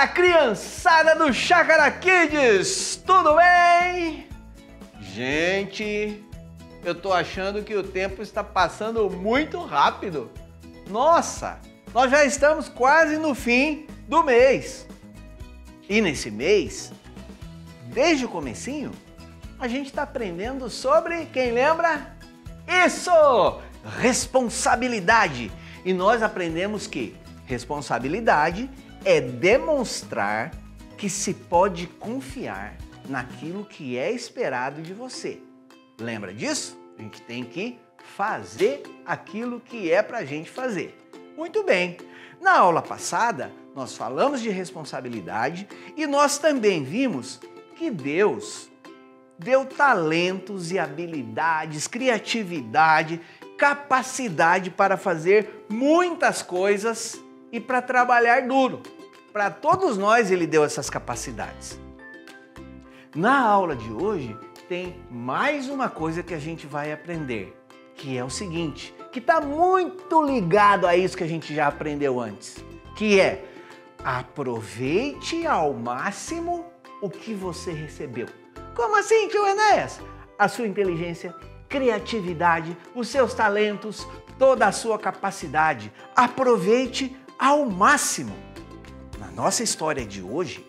Fala, criançada do Chácara Kids! Tudo bem? Gente, eu tô achando que o tempo está passando muito rápido. Nossa, nós já estamos quase no fim do mês. E nesse mês, desde o comecinho, a gente está aprendendo sobre, quem lembra? Isso! Responsabilidade. E nós aprendemos que responsabilidade é demonstrar que se pode confiar naquilo que é esperado de você. Lembra disso? A gente tem que fazer aquilo que é pra gente fazer. Muito bem. Na aula passada, nós falamos de responsabilidade e nós também vimos que Deus deu talentos e habilidades, criatividade, capacidade para fazer muitas coisas e para trabalhar duro. Para todos nós Ele deu essas capacidades. Na aula de hoje tem mais uma coisa que a gente vai aprender, que é o seguinte, que está muito ligado a isso que a gente já aprendeu antes, que é aproveite ao máximo o que você recebeu. Como assim, tio Enéas? A sua inteligência, criatividade, os seus talentos, toda a sua capacidade. Aproveite ao máximo. Na nossa história de hoje,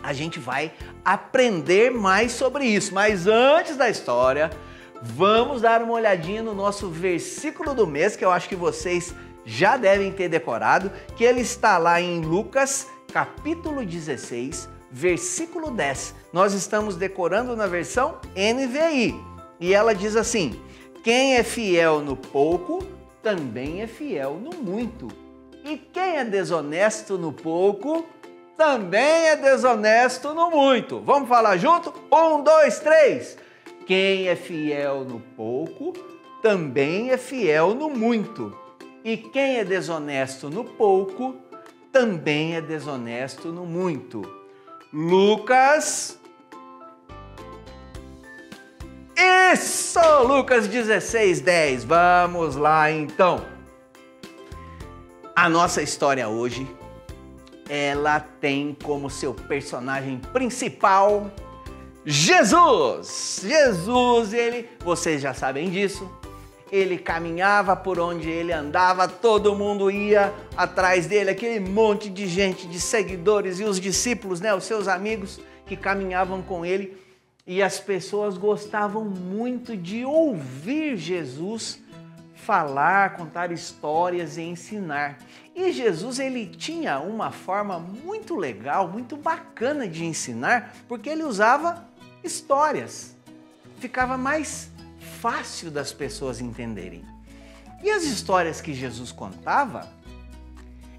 a gente vai aprender mais sobre isso. Mas antes da história, vamos dar uma olhadinha no nosso versículo do mês, que eu acho que vocês já devem ter decorado, que ele está lá em Lucas, capítulo 16, versículo 10. Nós estamos decorando na versão NVI. E ela diz assim: quem é fiel no pouco, também é fiel no muito. E quem é desonesto no pouco, também é desonesto no muito. Vamos falar junto? 1, 2, 3. Quem é fiel no pouco, também é fiel no muito. E quem é desonesto no pouco, também é desonesto no muito. Lucas... Isso! Lucas 16, 10. Vamos lá então. A nossa história hoje, ela tem como seu personagem principal Jesus. Jesus, vocês já sabem disso, ele caminhava por onde ele andava, todo mundo ia atrás dele, aquele monte de gente, de seguidores e os discípulos, né, os seus amigos que caminhavam com ele. E as pessoas gostavam muito de ouvir Jesus falar, contar histórias e ensinar. E Jesus, ele tinha uma forma muito legal, muito bacana de ensinar, porque ele usava histórias. Ficava mais fácil das pessoas entenderem. E as histórias que Jesus contava,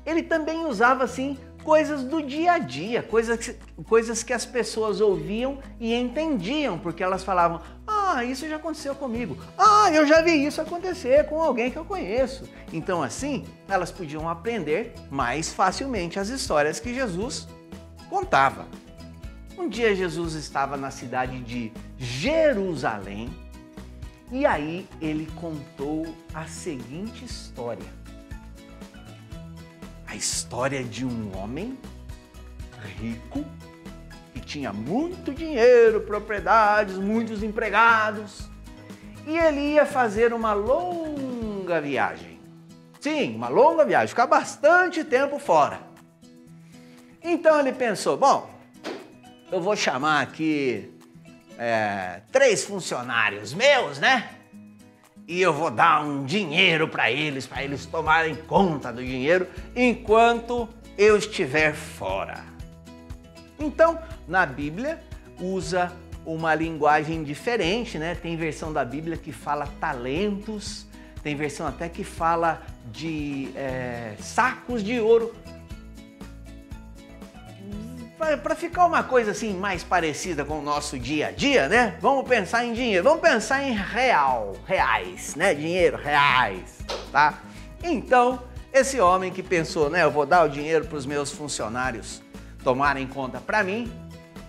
ele também usava assim coisas do dia a dia, coisas que as pessoas ouviam e entendiam, porque elas falavam: ah, isso já aconteceu comigo, ah, eu já vi isso acontecer com alguém que eu conheço. Então assim, elas podiam aprender mais facilmente as histórias que Jesus contava. Um dia Jesus estava na cidade de Jerusalém e aí ele contou a seguinte história. A história de um homem rico que tinha muito dinheiro, propriedades, muitos empregados, e ele ia fazer uma longa viagem. Sim, uma longa viagem, ficar bastante tempo fora. Então ele pensou: bom, eu vou chamar aqui 3 funcionários meus, né? E eu vou dar um dinheiro para eles tomarem conta do dinheiro enquanto eu estiver fora. Então, na Bíblia, usa uma linguagem diferente, né? Tem versão da Bíblia que fala talentos, tem versão até que fala de sacos de ouro. Para ficar uma coisa assim mais parecida com o nosso dia a dia, né? Vamos pensar em dinheiro, vamos pensar em reais, né? Dinheiro, reais, tá? Então, esse homem que pensou, né? Eu vou dar o dinheiro para os meus funcionários tomarem conta para mim.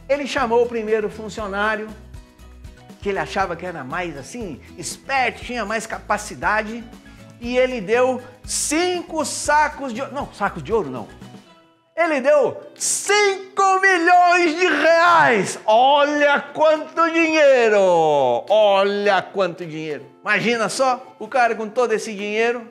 Ele chamou o primeiro funcionário, que ele achava que era mais assim, esperto, tinha mais capacidade, e ele deu 5 sacos de ouro. Não, sacos de ouro não. Ele deu 5 milhões de reais. Olha quanto dinheiro! Olha quanto dinheiro! Imagina só, o cara com todo esse dinheiro,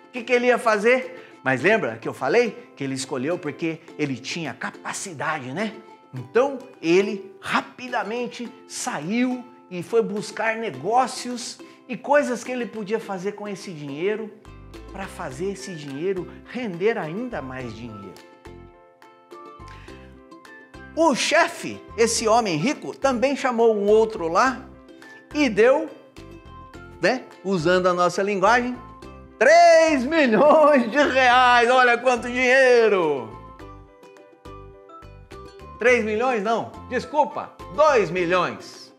o que ele ia fazer? Mas lembra que eu falei que ele escolheu porque ele tinha capacidade, né? Então ele rapidamente saiu e foi buscar negócios e coisas que ele podia fazer com esse dinheiro para fazer esse dinheiro render ainda mais dinheiro. O chefe, esse homem rico, também chamou um outro lá e deu, né, usando a nossa linguagem, 3 milhões de reais. Olha quanto dinheiro! 3 milhões não, desculpa, 2 milhões.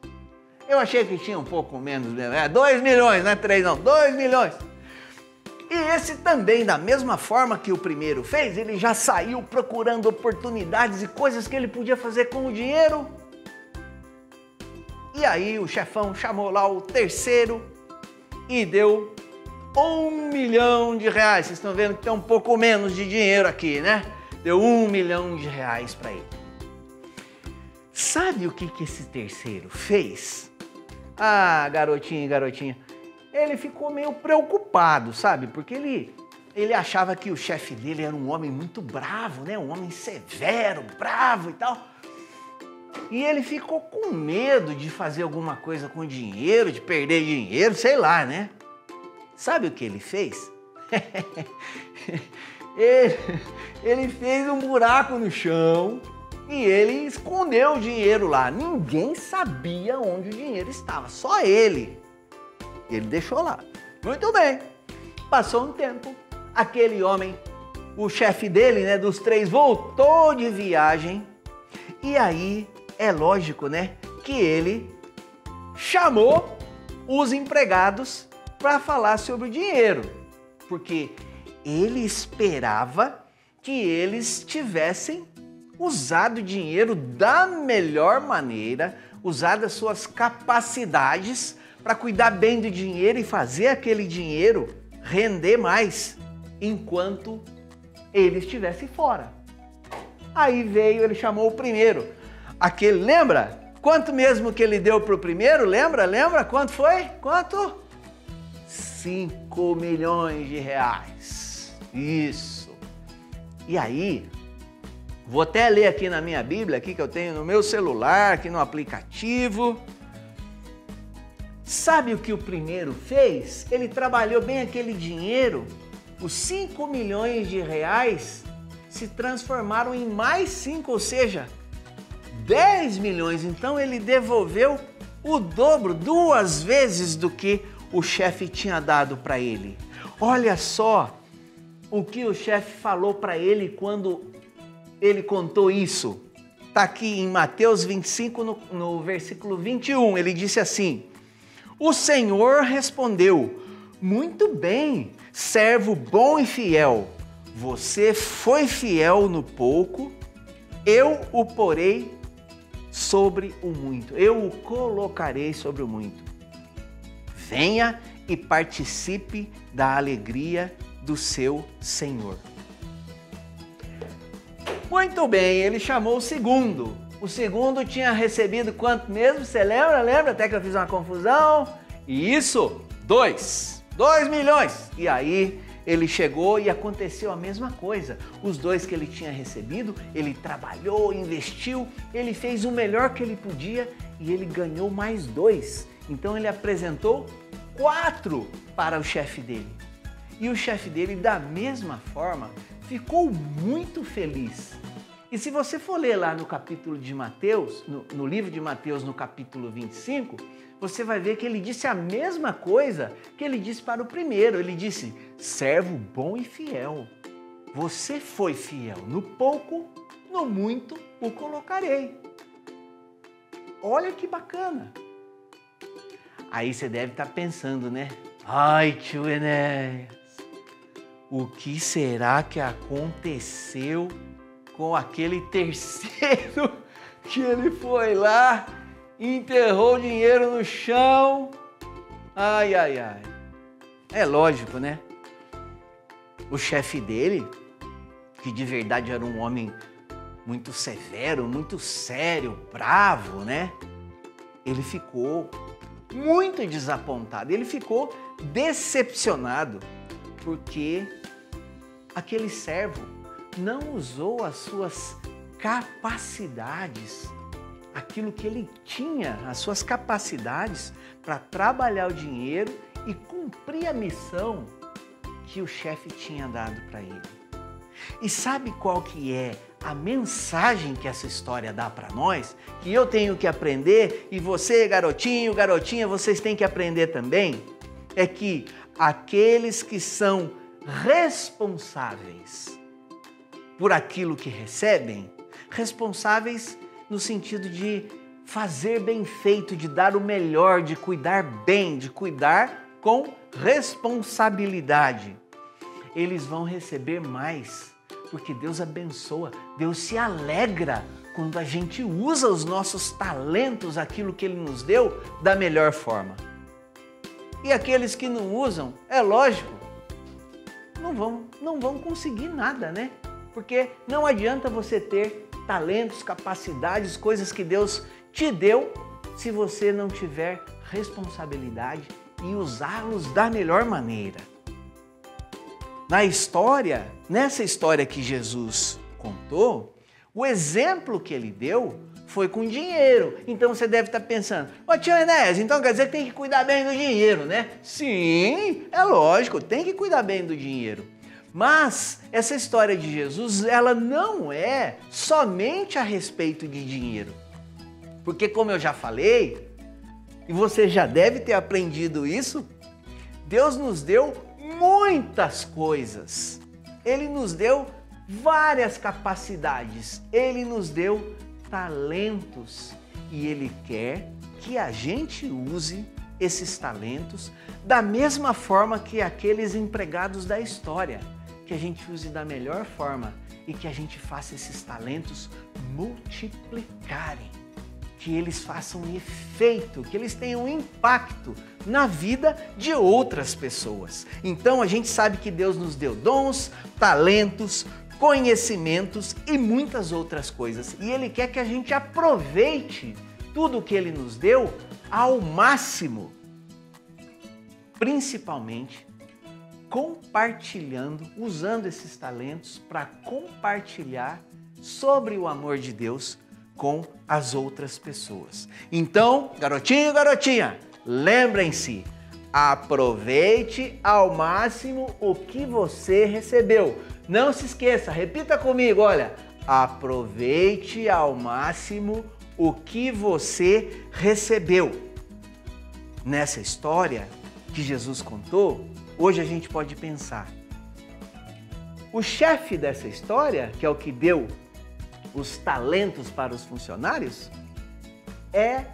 Eu achei que tinha um pouco menos, 2 milhões, não é 3 não, 2 milhões. E esse também, da mesma forma que o primeiro fez, ele já saiu procurando oportunidades e coisas que ele podia fazer com o dinheiro. E aí o chefão chamou lá o terceiro e deu 1 milhão de reais. Vocês estão vendo que tem um pouco menos de dinheiro aqui, né? Deu 1 milhão de reais para ele. Sabe o que esse terceiro fez? Ah, garotinho e garotinha, ele ficou meio preocupado, sabe? Porque ele achava que o chefe dele era um homem muito bravo, né? Um homem severo, bravo e tal. E ele ficou com medo de fazer alguma coisa com dinheiro, de perder dinheiro, sei lá, né? Sabe o que ele fez? ele fez um buraco no chão e ele escondeu o dinheiro lá. Ninguém sabia onde o dinheiro estava, só ele. Ele deixou lá. Muito bem. Passou um tempo, aquele homem, o chefe dele, né, dos 3, voltou de viagem. E aí, é lógico, né, que ele chamou os empregados para falar sobre o dinheiro. Porque ele esperava que eles tivessem usado o dinheiro da melhor maneira, usado as suas capacidades para cuidar bem do dinheiro e fazer aquele dinheiro render mais enquanto ele estivesse fora. Aí veio, ele chamou o primeiro. Aquele, lembra? Quanto mesmo que ele deu para o primeiro? Lembra? Quanto foi? Quanto? 5 milhões de reais. Isso. E aí, vou até ler aqui na minha Bíblia, aqui que eu tenho no meu celular, aqui no aplicativo. Sabe o que o primeiro fez? Ele trabalhou bem aquele dinheiro, os 5 milhões de reais se transformaram em mais 5, ou seja, 10 milhões. Então ele devolveu o dobro, 2 vezes do que o chefe tinha dado para ele. Olha só o que o chefe falou para ele quando ele contou isso. Está aqui em Mateus 25, no versículo 21, ele disse assim: o Senhor respondeu: muito bem, servo bom e fiel. Você foi fiel no pouco, eu o porei sobre o muito. Eu o colocarei sobre o muito. Venha e participe da alegria do seu Senhor. Muito bem, ele chamou o segundo. O segundo tinha recebido quanto mesmo? Você lembra? Lembra? Até que eu fiz uma confusão. E isso, 2 milhões. E aí ele chegou e aconteceu a mesma coisa. Os 2 que ele tinha recebido, ele trabalhou, investiu, ele fez o melhor que ele podia e ele ganhou mais 2. Então ele apresentou 4 para o chefe dele. E o chefe dele, da mesma forma, ficou muito feliz. E se você for ler lá no capítulo de Mateus, no livro de Mateus, no capítulo 25, você vai ver que ele disse a mesma coisa que ele disse para o primeiro. Ele disse: servo bom e fiel. Você foi fiel no pouco, no muito o colocarei. Olha que bacana. Aí você deve estar pensando, né? Ai, tio Enéas, o que será que aconteceu com aquele terceiro que ele foi lá, enterrou o dinheiro no chão? Ai, ai, ai. É lógico, né? O chefe dele que de verdade era um homem muito severo, muito sério, bravo, né? Ele ficou muito desapontado, ele ficou decepcionado, porque aquele servo não usou as suas capacidades, aquilo que ele tinha, as suas capacidades para trabalhar o dinheiro e cumprir a missão que o chefe tinha dado para ele. E sabe qual que é a mensagem que essa história dá para nós? Que eu tenho que aprender e você, garotinho, garotinha, vocês têm que aprender também? É que aqueles que são responsáveis por aquilo que recebem, responsáveis no sentido de fazer bem feito, de dar o melhor, de cuidar bem, de cuidar com responsabilidade, eles vão receber mais, porque Deus abençoa, Deus se alegra quando a gente usa os nossos talentos, aquilo que Ele nos deu, da melhor forma. E aqueles que não usam, é lógico, não vão conseguir nada, né? Porque não adianta você ter talentos, capacidades, coisas que Deus te deu, se você não tiver responsabilidade e usá-los da melhor maneira. Nessa história que Jesus contou, o exemplo que ele deu foi com dinheiro. Então você deve estar pensando, ô tio Enéas, então quer dizer que tem que cuidar bem do dinheiro, né? Sim, é lógico, tem que cuidar bem do dinheiro. Mas essa história de Jesus, ela não é somente a respeito de dinheiro. Porque como eu já falei, e você já deve ter aprendido isso, Deus nos deu muitas coisas. Ele nos deu várias capacidades. Ele nos deu talentos. E Ele quer que a gente use esses talentos da mesma forma que aqueles empregados da história. Que a gente use da melhor forma e que a gente faça esses talentos multiplicarem. Que eles façam efeito, que eles tenham impacto na vida de outras pessoas. Então a gente sabe que Deus nos deu dons, talentos, conhecimentos e muitas outras coisas. E Ele quer que a gente aproveite tudo o que Ele nos deu ao máximo. Principalmente compartilhando, usando esses talentos para compartilhar sobre o amor de Deus com as outras pessoas. Então, garotinho e garotinha, lembrem-se, aproveite ao máximo o que você recebeu. Não se esqueça, repita comigo, olha, aproveite ao máximo o que você recebeu. Nessa história que Jesus contou, hoje a gente pode pensar, o chefe dessa história, que é o que deu os talentos para os funcionários, é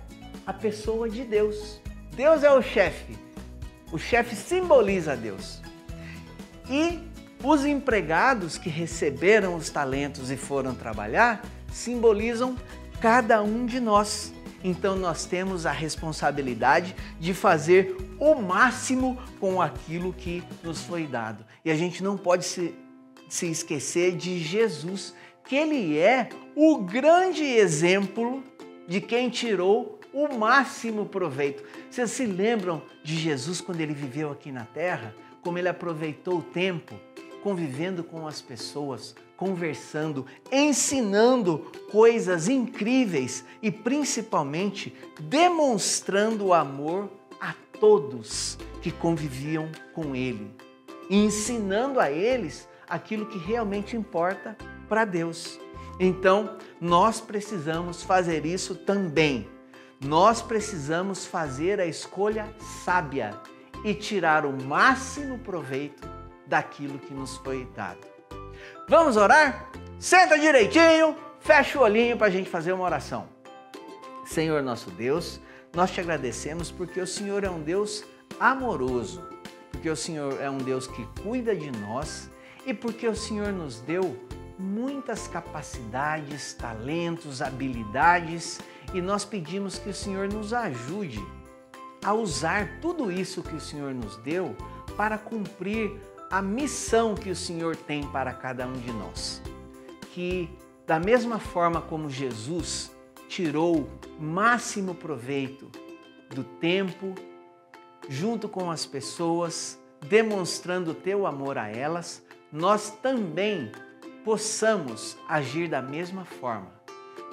a pessoa de Deus. Deus é o chefe simboliza Deus. E os empregados que receberam os talentos e foram trabalhar, simbolizam cada um de nós. Então nós temos a responsabilidade de fazer o máximo com aquilo que nos foi dado. E a gente não pode se esquecer de Jesus, que Ele é o grande exemplo de quem tirou o máximo proveito. Vocês se lembram de Jesus quando Ele viveu aqui na terra? Como Ele aproveitou o tempo convivendo com as pessoas, conversando, ensinando coisas incríveis e principalmente demonstrando o amor a todos que conviviam com Ele, e ensinando a eles aquilo que realmente importa para Deus. Então, nós precisamos fazer isso também. Nós precisamos fazer a escolha sábia e tirar o máximo proveito daquilo que nos foi dado. Vamos orar? Senta direitinho, fecha o olhinho para a gente fazer uma oração. Senhor nosso Deus, nós te agradecemos porque o Senhor é um Deus amoroso, porque o Senhor é um Deus que cuida de nós e porque o Senhor nos deu muitas capacidades, talentos, habilidades e nós pedimos que o Senhor nos ajude a usar tudo isso que o Senhor nos deu para cumprir a missão que o Senhor tem para cada um de nós. que, da mesma forma como Jesus tirou máximo proveito do tempo, junto com as pessoas, demonstrando o teu amor a elas, nós também possamos agir da mesma forma.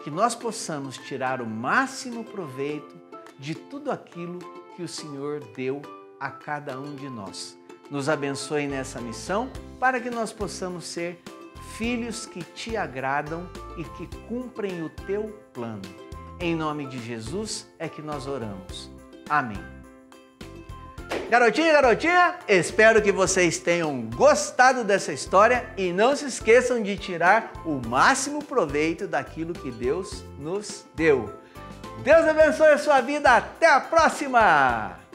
Que nós possamos tirar o máximo proveito de tudo aquilo que o Senhor deu a cada um de nós. Nos abençoe nessa missão para que nós possamos ser filhos que te agradam e que cumprem o teu plano. Em nome de Jesus é que nós oramos. Amém. Garotinho e garotinha, espero que vocês tenham gostado dessa história e não se esqueçam de tirar o máximo proveito daquilo que Deus nos deu. Deus abençoe a sua vida. Até a próxima!